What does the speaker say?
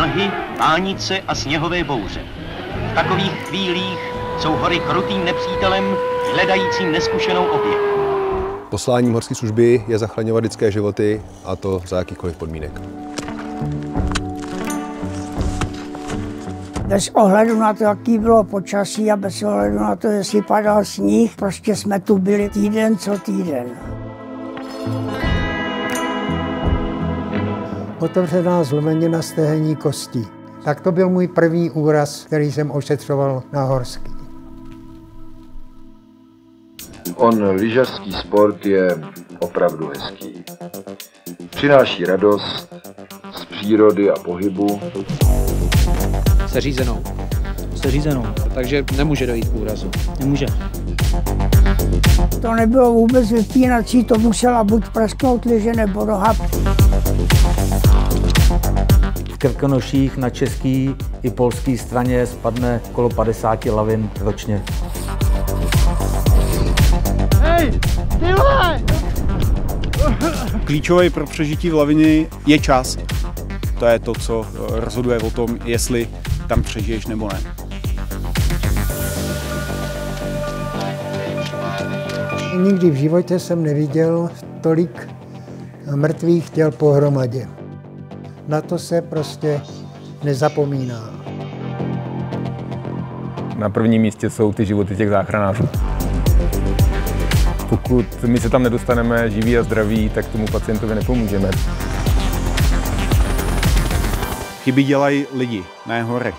mlhy, vánice a sněhové bouře. V takových chvílích jsou hory krutým nepřítelem, hledajícím neskušenou oběť. Posláním horské služby je zachraňovat lidské životy, a to za jakýchkoliv podmínek. Bez ohledu na to, jaký bylo počasí a bez ohledu na to, jestli padal sníh, prostě jsme tu byli týden co týden. Otevřená zlomenina stehenní kostí. Tak to byl můj první úraz, který jsem ošetřoval na horský. Lyžařský sport je opravdu hezký. Přináší radost z přírody a pohybu. Seřízenou. Takže nemůže dojít k úrazu. Nemůže. To nebylo vůbec vypínací, to musela buď prasknout lyže nebo noha. V Krkonoších na české i polské straně spadne okolo 50 lavin ročně. Hej, tyhle! Klíčový pro přežití v lavině je čas. To je to, co rozhoduje o tom, jestli tam přežiješ nebo ne. Nikdy v životě jsem neviděl tolik mrtvých těl pohromadě. Na to se prostě nezapomíná. Na prvním místě jsou ty životy těch záchranářů. Pokud my se tam nedostaneme živí a zdraví, tak tomu pacientovi nepomůžeme. Chyby dělají lidi, ne hory.